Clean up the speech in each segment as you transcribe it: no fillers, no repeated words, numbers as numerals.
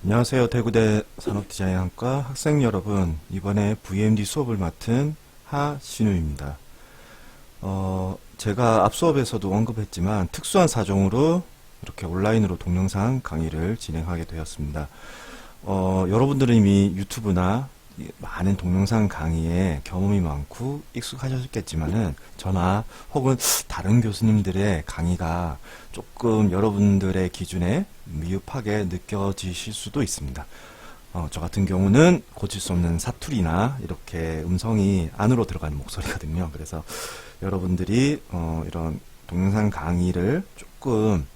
안녕하세요. 대구대 산업디자인학과 학생 여러분, 이번에 VMD 수업을 맡은 하신우입니다. 제가 앞 수업에서도 언급했지만 특수한 사정으로 이렇게 온라인으로 동영상 강의를 진행하게 되었습니다. 여러분들은 이미 유튜브나 많은 동영상 강의에 경험이 많고 익숙하셨겠지만은 저나 혹은 다른 교수님들의 강의가 조금 여러분들의 기준에 미흡하게 느껴지실 수도 있습니다. 저 같은 경우는 고칠 수 없는 사투리나 이렇게 음성이 안으로 들어가는 목소리거든요. 그래서 여러분들이 이런 동영상 강의를 조금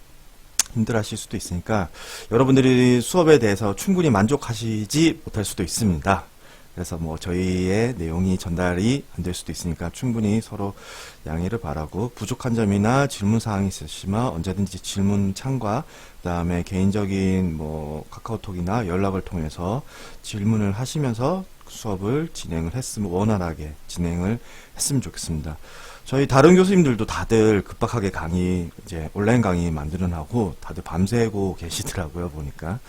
힘들어하실 수도 있으니까 여러분들이 수업에 대해서 충분히 만족하시지 못할 수도 있습니다. 그래서 뭐 저희의 내용이 전달이 안 될 수도 있으니까 충분히 서로 양해를 바라고, 부족한 점이나 질문 사항이 있으시면 언제든지 질문 창과 그다음에 개인적인 뭐 카카오톡이나 연락을 통해서 질문을 하시면서 수업을 원활하게 진행을 했으면 좋겠습니다. 저희 다른 교수님들도 다들 급박하게 이제 온라인 강의 만들어나고 다들 밤새고 계시더라고요, 보니까.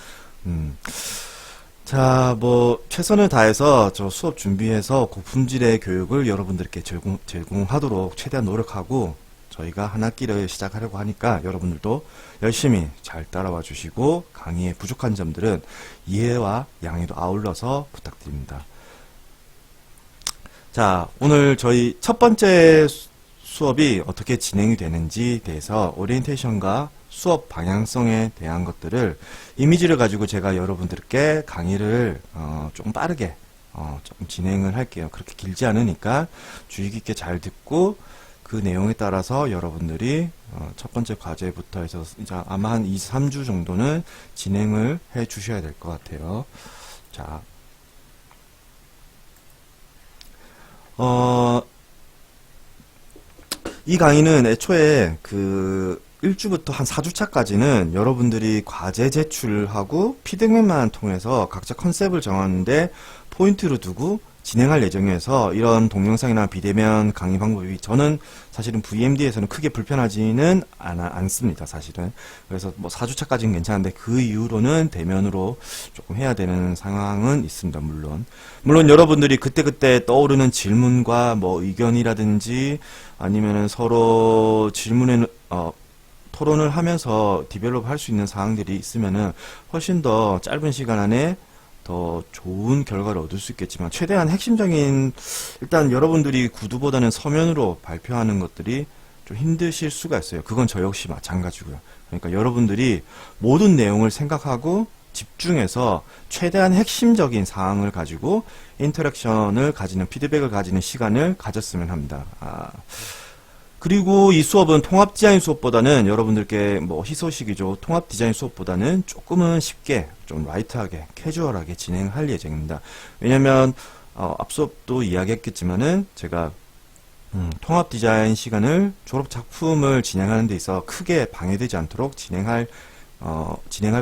자, 뭐, 최선을 다해서 저 수업 준비해서 고품질의 교육을 여러분들께 제공하도록 최대한 노력하고, 저희가 한 학기를 시작하려고 하니까 여러분들도 열심히 잘 따라와 주시고, 강의의 부족한 점들은 이해와 양해도 아울러서 부탁드립니다. 자, 오늘 저희 첫 번째 수업이 어떻게 진행이 되는지에 대해서 오리엔테이션과 수업 방향성에 대한 것들을 이미지를 가지고 제가 여러분들께 강의를 조금 빠르게 좀 진행을 할게요. 그렇게 길지 않으니까 주의 깊게 잘 듣고 그 내용에 따라서 여러분들이 첫 번째 과제부터 해서 이제 아마 한 2, 3주 정도는 진행을 해 주셔야 될 것 같아요. 자, 이 강의는 애초에 그 1주부터 한 4주차까지는 여러분들이 과제 제출하고 피드백만 통해서 각자 컨셉을 정하는데 포인트를 두고 진행할 예정이어서, 이런 동영상이나 비대면 강의 방법이 저는 사실은 VMD에서는 크게 불편하지는 않습니다, 사실은. 그래서 뭐 4주차까지는 괜찮은데 그 이후로는 대면으로 조금 해야 되는 상황은 있습니다, 물론. 물론 여러분들이 그때그때 떠오르는 질문과 뭐 의견이라든지 아니면은 서로 토론을 하면서 디벨롭 할 수 있는 사항들이 있으면은 훨씬 더 짧은 시간 안에 더 좋은 결과를 얻을 수 있겠지만, 최대한 핵심적인, 일단 여러분들이 구두보다는 서면으로 발표하는 것들이 좀 힘드실 수가 있어요. 그건 저 역시 마찬가지고요. 그러니까 여러분들이 모든 내용을 생각하고 집중해서 최대한 핵심적인 사항을 가지고 인터랙션을 가지는, 피드백을 가지는 시간을 가졌으면 합니다. 그리고 이 수업은 통합 디자인 수업보다는, 여러분들께 뭐 희소식이죠. 통합 디자인 수업보다는 조금은 쉽게, 좀 라이트하게, 캐주얼하게 진행할 예정입니다. 왜냐면 앞 수업도 이야기했겠지만은 제가 통합 디자인 시간을 졸업 작품을 진행하는 데 있어 크게 방해되지 않도록 진행할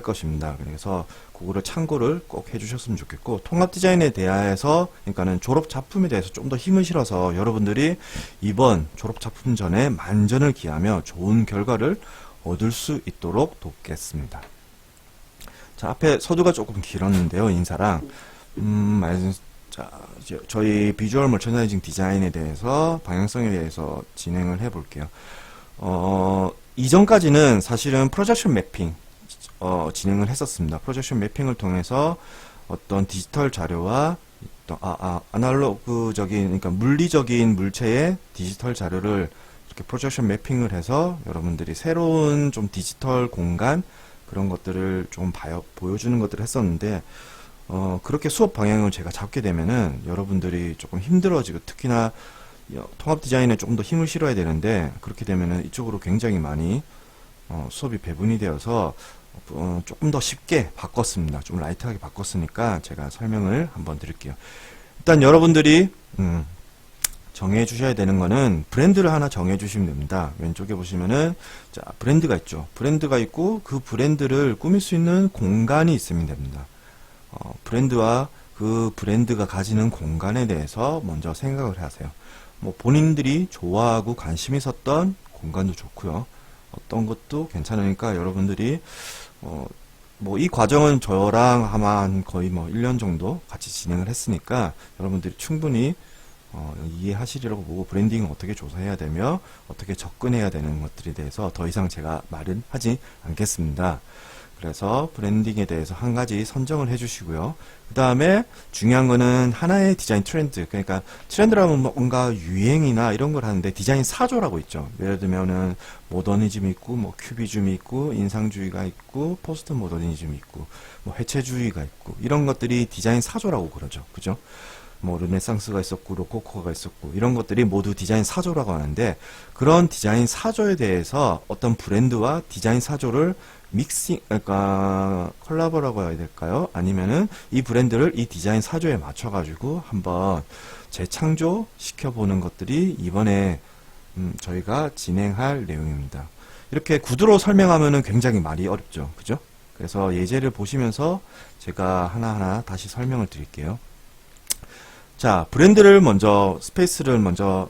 것입니다. 그래서 그거를 참고를 꼭 해주셨으면 좋겠고, 통합 디자인에 대해서, 그러니까는 졸업 작품에 대해서 좀 더 힘을 실어서 여러분들이 이번 졸업 작품 전에 만전을 기하며 좋은 결과를 얻을 수 있도록 돕겠습니다. 자, 앞에 서두가 조금 길었는데요, 인사랑. 자, 이제 저희 비주얼 머천다이징 디자인에 대해서, 방향성에 대해서 진행을 해볼게요. 이전까지는 사실은 프로젝션 매핑 진행을 했었습니다. 프로젝션 매핑을 통해서 어떤 디지털 자료와 아날로그적인, 그러니까 물리적인 물체의 디지털 자료를 이렇게 프로젝션 매핑을 해서 여러분들이 새로운 좀 디지털 공간, 그런 것들을 좀 보여주는 것들을 했었는데, 그렇게 수업 방향을 제가 잡게 되면은 여러분들이 조금 힘들어지고, 특히나 통합 디자인에 조금 더 힘을 실어야 되는데, 그렇게 되면은 이쪽으로 굉장히 많이 수업이 배분이 되어서 조금 더 쉽게 바꿨습니다. 좀 라이트하게 바꿨으니까 제가 설명을 한번 드릴게요. 일단 여러분들이 정해 주셔야 되는 거는, 브랜드를 하나 정해 주시면 됩니다. 왼쪽에 보시면은 자, 브랜드가 있죠. 브랜드가 있고 그 브랜드를 꾸밀 수 있는 공간이 있으면 됩니다. 브랜드와 그 브랜드가 가지는 공간에 대해서 먼저 생각을 하세요. 뭐 본인들이 좋아하고 관심 있었던 공간도 좋고요. 어떤 것도 괜찮으니까 여러분들이 뭐 이 과정은 저랑 아마 한 거의 뭐 1년 정도 같이 진행을 했으니까 여러분들이 충분히 이해하시리라고 보고, 브랜딩을 어떻게 조사해야 되며 어떻게 접근해야 되는 것들에 대해서 더 이상 제가 말은 하지 않겠습니다. 그래서 브랜딩에 대해서 한 가지 선정을 해주시고요. 그 다음에 중요한 거는 하나의 디자인 트렌드, 그러니까 트렌드라면 뭔가 유행이나 이런 걸 하는데 디자인 사조라고 있죠. 예를 들면은 모더니즘이 있고, 뭐 큐비즘이 있고, 인상주의가 있고, 포스트 모더니즘이 있고, 뭐 해체주의가 있고, 이런 것들이 디자인 사조라고 그러죠. 그죠? 뭐 르네상스가 있었고, 로코코가 있었고, 이런 것들이 모두 디자인 사조라고 하는데, 그런 디자인 사조에 대해서 어떤 브랜드와 디자인 사조를 믹싱, 그러니까 콜라보라고 해야 될까요? 아니면은 이 브랜드를 이 디자인 사조에 맞춰가지고 한번 재창조 시켜보는 것들이 이번에 저희가 진행할 내용입니다. 이렇게 구두로 설명하면은 굉장히 말이 어렵죠. 그죠? 그래서 예제를 보시면서 제가 하나하나 다시 설명을 드릴게요. 자, 브랜드를 먼저, 스페이스를 먼저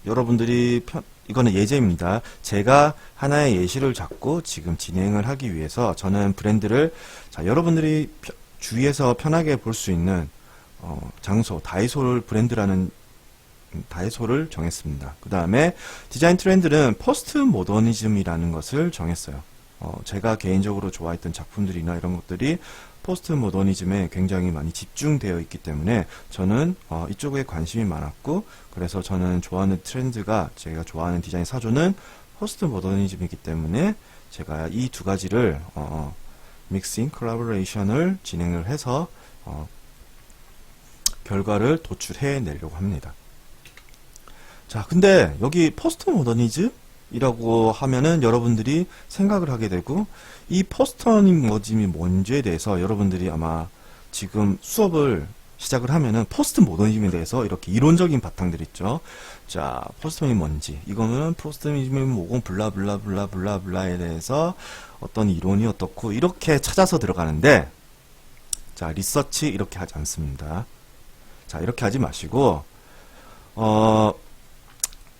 여러분들이 이거는 예제입니다. 제가 하나의 예시를 잡고 지금 진행을 하기 위해서 저는 브랜드를, 자, 여러분들이 주위에서 편하게 볼 수 있는 장소, 다이소를 브랜드라는 다이소를 정했습니다. 그 다음에 디자인 트렌드는 포스트 모더니즘이라는 것을 정했어요. 제가 개인적으로 좋아했던 작품들이나 이런 것들이 포스트 모더니즘에 굉장히 많이 집중되어 있기 때문에 저는 이쪽에 관심이 많았고, 그래서 저는 좋아하는 트렌드가, 제가 좋아하는 디자인 사조는 포스트 모더니즘이기 때문에 제가 이 두 가지를 믹싱 콜라보레이션을 진행을 해서 결과를 도출해 내려고 합니다. 자, 근데 여기 포스트 모더니즘 이라고 하면은 여러분들이 생각을 하게 되고, 이 포스트 모더니즘이 뭔지에 대해서 여러분들이 아마 지금 수업을 시작을 하면은 포스트 모더니즘에 대해서 이렇게 이론적인 바탕들 있죠. 자, 포스트 모더니즘이 뭔지, 이거는 포스트 모더니즘이 뭐고 블라블라블라블라블라에 대해서 어떤 이론이 어떻고 이렇게 찾아서 들어가는데, 자, 리서치 이렇게 하지 않습니다. 자, 이렇게 하지 마시고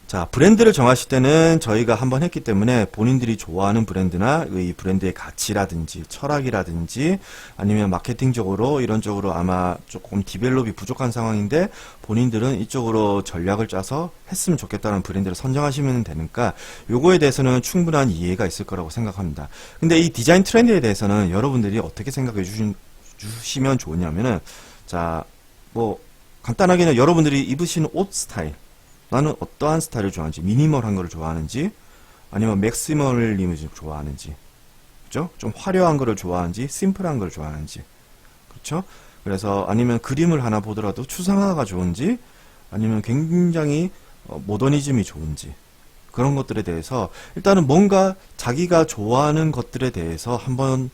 자, 브랜드를 정하실 때는 저희가 한번 했기 때문에 본인들이 좋아하는 브랜드나 이 브랜드의 가치라든지 철학이라든지 아니면 마케팅적으로 이런 쪽으로 아마 조금 디벨롭이 부족한 상황인데 본인들은 이쪽으로 전략을 짜서 했으면 좋겠다는 브랜드를 선정하시면 되니까 요거에 대해서는 충분한 이해가 있을 거라고 생각합니다. 근데 이 디자인 트렌드에 대해서는 여러분들이 어떻게 생각해 주시면 좋으냐면은, 자, 뭐 간단하게는 여러분들이 입으시는 옷 스타일, 나는 어떠한 스타일을 좋아하는지, 미니멀한 거를 좋아하는지, 아니면 맥시멀리즘을 좋아하는지, 그죠? 좀 화려한 거를 좋아하는지, 심플한 걸 좋아하는지, 그렇죠? 그래서 아니면 그림을 하나 보더라도 추상화가 좋은지, 아니면 굉장히 모더니즘이 좋은지, 그런 것들에 대해서 일단은 뭔가 자기가 좋아하는 것들에 대해서 한번,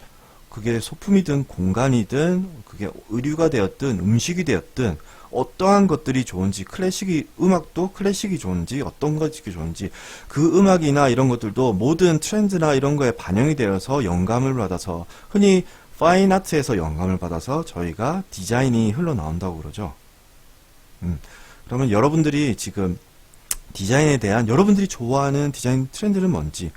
그게 소품이든 공간이든 그게 의류가 되었든 음식이 되었든 어떠한 것들이 좋은지, 클래식이, 음악도 클래식이 좋은지 어떤 것이 좋은지, 그 음악이나 이런 것들도 모든 트렌드나 이런 거에 반영이 되어서 영감을 받아서, 흔히 파인아트에서 영감을 받아서 저희가 디자인이 흘러나온다고 그러죠. 그러면 여러분들이 지금 디자인에 대한 여러분들이 좋아하는 디자인 트렌드는 뭔지,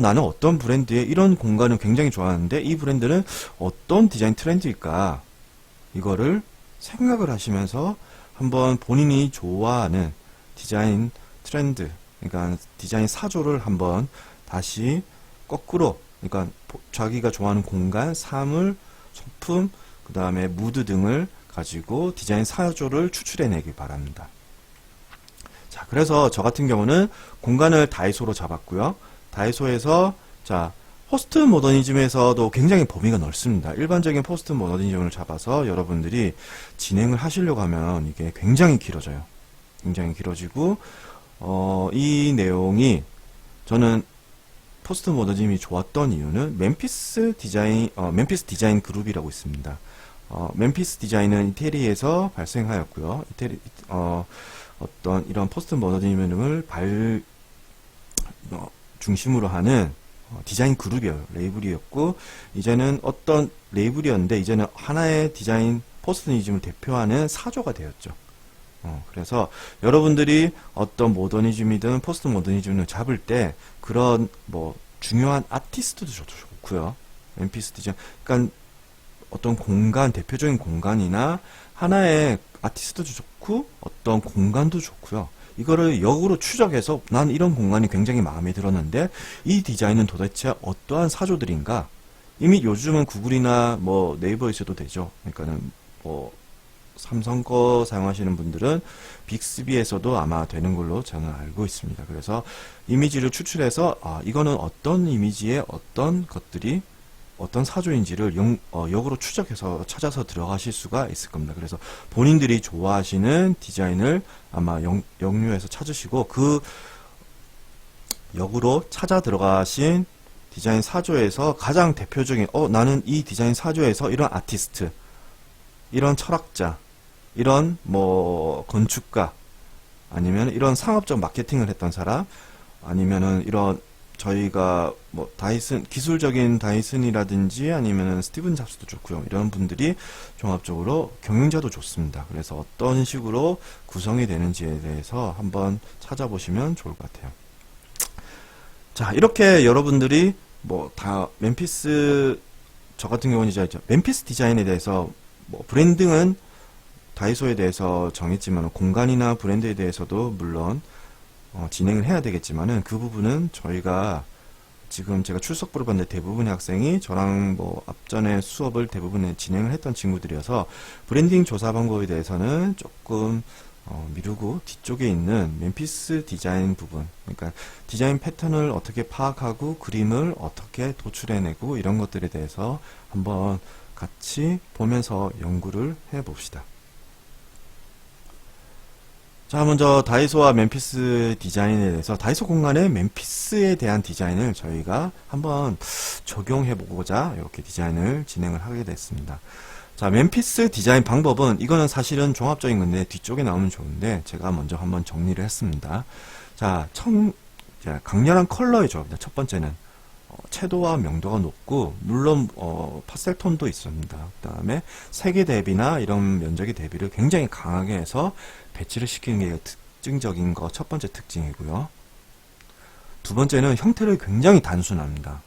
나는 어떤 브랜드의 이런 공간을 굉장히 좋아하는데 이 브랜드는 어떤 디자인 트렌드일까, 이거를 생각을 하시면서 한번 본인이 좋아하는 디자인 트렌드, 그러니까 디자인 사조를 한번 다시 거꾸로, 그러니까 자기가 좋아하는 공간, 사물, 소품, 그 다음에 무드 등을 가지고 디자인 사조를 추출해내길 바랍니다. 자, 그래서 저 같은 경우는 공간을 다이소로 잡았고요. 다이소에서, 자, 포스트 모더니즘에서도 굉장히 범위가 넓습니다. 일반적인 포스트 모더니즘을 잡아서 여러분들이 진행을 하시려고 하면 이게 굉장히 길어져요. 굉장히 길어지고, 이 내용이, 저는 포스트 모더니즘이 좋았던 이유는 멤피스 디자인 그룹이라고 있습니다. 멤피스 디자인은 이태리에서 발생하였고요. 어떤 이런 포스트 모더니즘을 중심으로 하는 디자인 그룹이에요. 레이블이었고, 이제는 어떤 레이블이었는데 이제는 하나의 디자인 포스트니즘을 대표하는 사조가 되었죠. 그래서 여러분들이 어떤 모더니즘이든 포스트 모더니즘을 잡을 때 그런 뭐 중요한 아티스트도 좋고요. 맨피스 디자인. 그러니까 어떤 공간, 대표적인 공간이나 하나의 아티스트도 좋고 어떤 공간도 좋고요. 이거를 역으로 추적해서 난 이런 공간이 굉장히 마음에 들었는데 이 디자인은 도대체 어떠한 사조들인가? 이미 요즘은 구글이나 뭐 네이버에서도 되죠. 그러니까는 뭐 삼성 거 사용하시는 분들은 빅스비에서도 아마 되는 걸로 저는 알고 있습니다. 그래서 이미지를 추출해서 이거는 어떤 이미지에 어떤 것들이 어떤 사조인지를 역으로 추적해서 찾아서 들어가실 수가 있을 겁니다. 그래서 본인들이 좋아하시는 디자인을 아마 역류해서 찾으시고 그 역으로 찾아 들어가신 디자인 사조에서 가장 대표적인 나는 이 디자인 사조에서 이런 아티스트, 이런 철학자, 이런 뭐 건축가, 아니면 이런 상업적 마케팅을 했던 사람, 아니면은 이런 저희가 뭐 다이슨, 기술적인 다이슨이라든지 아니면은 스티븐 잡스도 좋고요. 이런 분들이 종합적으로 경영자도 좋습니다. 그래서 어떤 식으로 구성이 되는지에 대해서 한번 찾아보시면 좋을 것 같아요. 자, 이렇게 여러분들이 뭐 다 맨피스, 저 같은 경우는 이제 맨피스 디자인에 대해서 뭐 브랜딩은 다이소에 대해서 정했지만 공간이나 브랜드에 대해서도 물론 진행을 해야 되겠지만은 그 부분은 저희가 지금 제가 출석 부를 봤는데 대부분의 학생이 저랑 뭐 앞전에 수업을 대부분 진행을 했던 친구들이어서 브랜딩 조사 방법에 대해서는 조금 미루고 뒤쪽에 있는 맨피스 디자인 부분, 그러니까 디자인 패턴을 어떻게 파악하고 그림을 어떻게 도출해내고 이런 것들에 대해서 한번 같이 보면서 연구를 해봅시다. 자, 먼저 다이소와 맨피스 디자인에 대해서 다이소 공간의 맨피스에 대한 디자인을 저희가 한번 적용해보고자 이렇게 디자인을 진행을 하게 됐습니다. 자, 맨피스 디자인 방법은 이거는 사실은 종합적인 건데 뒤쪽에 나오면 좋은데 제가 먼저 한번 정리를 했습니다. 자, 강렬한 컬러의 조합입니다. 첫 번째는 채도와 명도가 높고 물론 파스텔 톤도 있습니다. 그 다음에 색의 대비나 이런 면적의 대비를 굉장히 강하게 해서 배치를 시키는 게 특징적인 거 첫 번째 특징이고요. 두 번째는 형태를 굉장히 단순합니다.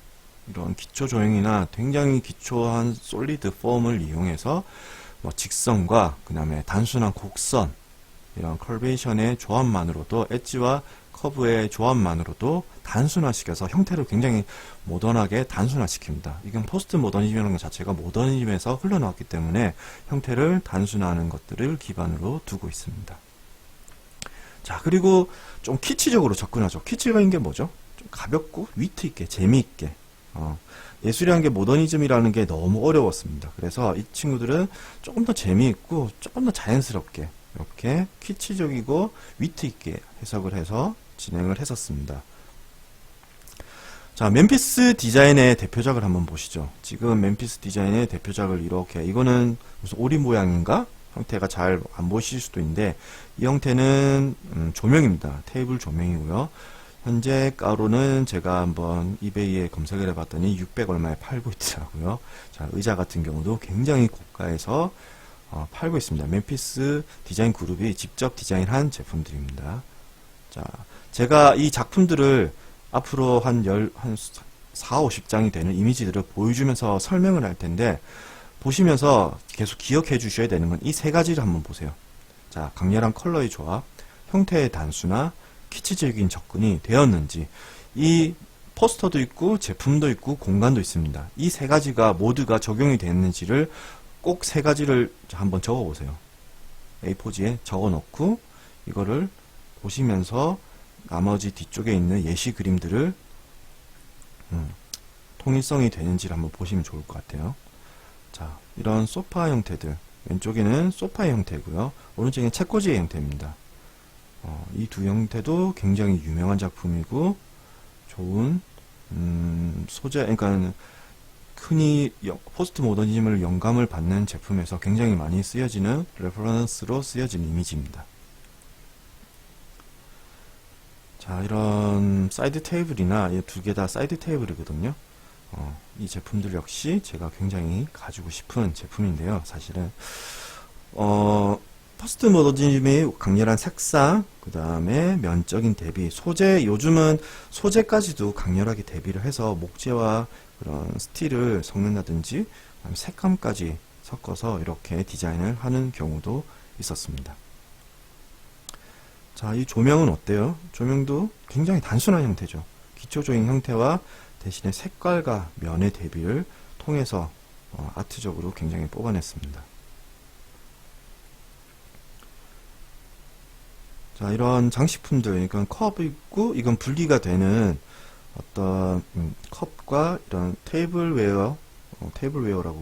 이런 기초 조형이나 굉장히 기초한 솔리드 폼을 이용해서 뭐 직선과 그 다음에 단순한 곡선, 이런 컬베이션의 조합만으로도 엣지와 커브의 조합만으로도 단순화시켜서 형태를 굉장히 모던하게 단순화시킵니다. 이건 포스트 모더니즘이라는 것 자체가 모더니즘에서 흘러나왔기 때문에 형태를 단순화하는 것들을 기반으로 두고 있습니다. 자, 그리고 좀 키치적으로 접근하죠. 키치적인 게 뭐죠? 좀 가볍고 위트 있게 재미있게. 예술이라는 게 모더니즘이라는 게 너무 어려웠습니다. 그래서 이 친구들은 조금 더 재미있고 조금 더 자연스럽게 이렇게 키치적이고 위트 있게 해석을 해서 진행을 했었습니다. 자, 맨피스 디자인의 대표작을 한번 보시죠. 지금 맨피스 디자인의 대표작을 이렇게, 이거는 무슨 오리 모양인가? 형태가 잘 안 보이실 수도 있는데 이 형태는 조명입니다. 테이블 조명이고요. 현재 가로는 제가 한번 이베이에 검색을 해봤더니 600 얼마에 팔고 있더라고요. 자, 의자 같은 경우도 굉장히 고가에서 팔고 있습니다. 맨피스 디자인 그룹이 직접 디자인한 제품들입니다. 자, 제가 이 작품들을 앞으로 한 4, 50장이 되는 이미지들을 보여주면서 설명을 할 텐데 보시면서 계속 기억해 주셔야 되는 건 이 세 가지를 한번 보세요. 자, 강렬한 컬러의 조합, 형태의 단순화, 키치적인 접근이 되었는지, 이 포스터도 있고 제품도 있고 공간도 있습니다. 이 세 가지가 모두가 적용이 됐는지를 꼭 세 가지를 한번 적어 보세요. A4지에 적어 놓고 이거를 보시면서 나머지 뒤쪽에 있는 예시 그림들을 통일성이 되는지를 한번 보시면 좋을 것 같아요. 자, 이런 소파 형태들, 왼쪽에는 소파의 형태고요. 오른쪽에는 책꽂이의 형태입니다. 이 두 형태도 굉장히 유명한 작품이고 좋은 소재, 그러니까 흔히 포스트 모더니즘을 영감을 받는 제품에서 굉장히 많이 쓰여지는 레퍼런스로 쓰여진 이미지입니다. 자, 이런 사이드 테이블이나 이 두 개 다 사이드 테이블이거든요. 이 제품들 역시 제가 굉장히 가지고 싶은 제품인데요. 사실은 포스트 모더니즘의 강렬한 색상, 그 다음에 면적인 대비, 소재, 요즘은 소재까지도 강렬하게 대비를 해서 목재와 그런 스틸을 섞는다든지 아니면 색감까지 섞어서 이렇게 디자인을 하는 경우도 있었습니다. 자, 이 조명은 어때요? 조명도 굉장히 단순한 형태죠. 기초적인 형태와 대신에 색깔과 면의 대비를 통해서 아트적으로 굉장히 뽑아냈습니다. 자, 이런 장식품들, 이건 컵이고, 이건 분리가 되는 어떤 컵과 이런 테이블웨어라고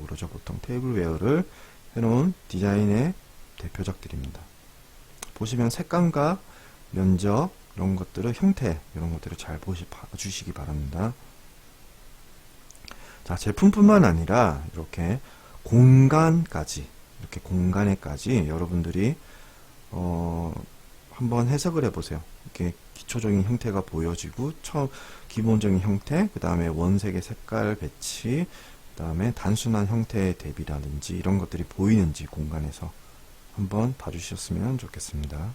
그러죠. 보통 테이블웨어를 해놓은 디자인의 대표작들입니다. 보시면 색감과 면적 이런 것들을 형태 이런 것들을 잘 봐주시기 바랍니다. 자, 제품뿐만 아니라 이렇게 공간까지 이렇게 공간에까지 여러분들이 한번 해석을 해보세요. 이렇게 기초적인 형태가 보여지고 처음 기본적인 형태, 그 다음에 원색의 색깔 배치, 그 다음에 단순한 형태의 대비라든지 이런 것들이 보이는지 공간에서 한번 봐주셨으면 좋겠습니다.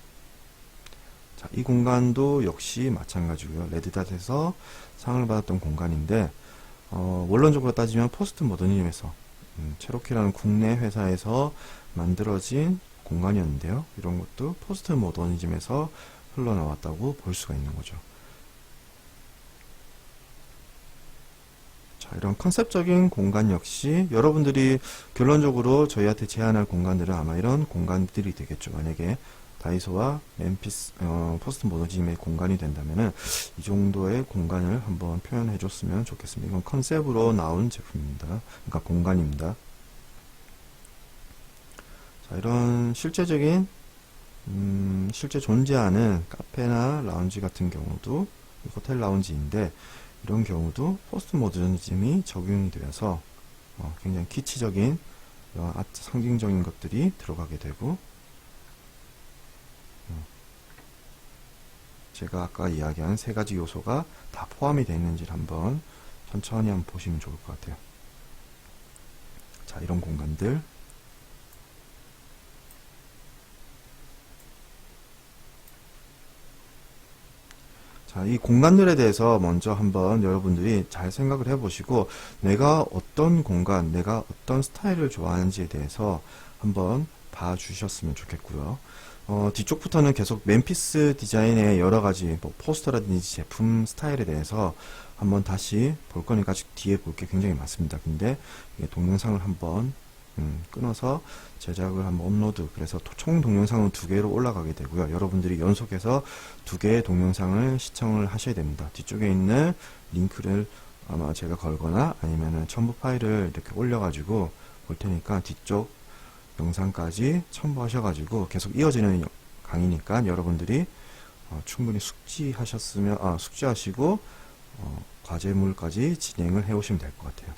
자, 이 공간도 역시 마찬가지고요. 레드닷에서 상을 받았던 공간인데 원론적으로 따지면 포스트 모더니즘에서 체로키라는 국내 회사에서 만들어진 공간이었는데요. 이런 것도 포스트 모더니즘에서 흘러나왔다고 볼 수가 있는 거죠. 자, 이런 컨셉적인 공간 역시 여러분들이 결론적으로 저희한테 제안할 공간들은 아마 이런 공간들이 되겠죠. 만약에 다이소와 멤피스 포스트 모더니즘의 공간이 된다면은 이 정도의 공간을 한번 표현해 줬으면 좋겠습니다. 이건 컨셉으로 나온 제품입니다. 그러니까 공간입니다. 자, 이런 실제적인 실제 존재하는 카페나 라운지 같은 경우도 호텔 라운지인데 이런 경우도 포스트 모더니즘이 적용이 되어서 굉장히 키치적인 아트 상징적인 것들이 들어가게 되고 제가 아까 이야기한 세 가지 요소가 다 포함이 되어 있는지를 한번 천천히 한번 보시면 좋을 것 같아요. 자, 이런 공간들 자, 이 공간들에 대해서 먼저 한번 여러분들이 잘 생각을 해보시고 내가 어떤 공간, 내가 어떤 스타일을 좋아하는지에 대해서 한번 봐주셨으면 좋겠고요. 뒤쪽부터는 계속 맨피스 디자인의 여러가지 뭐 포스터라든지 제품 스타일에 대해서 한번 다시 볼 거니까 아직 뒤에 볼 게 굉장히 많습니다. 근데 동영상을 한번 끊어서 제작을 한번 업로드, 그래서 총 동영상은 2개로 올라가게 되고요. 여러분들이 연속해서 2개의 동영상을 시청을 하셔야 됩니다. 뒤쪽에 있는 링크를 아마 제가 걸거나 아니면은 첨부 파일을 이렇게 올려가지고 볼 테니까 뒤쪽 영상까지 첨부하셔가지고 계속 이어지는 강의니까 여러분들이 충분히 숙지하시고 과제물까지 진행을 해 오시면 될 것 같아요.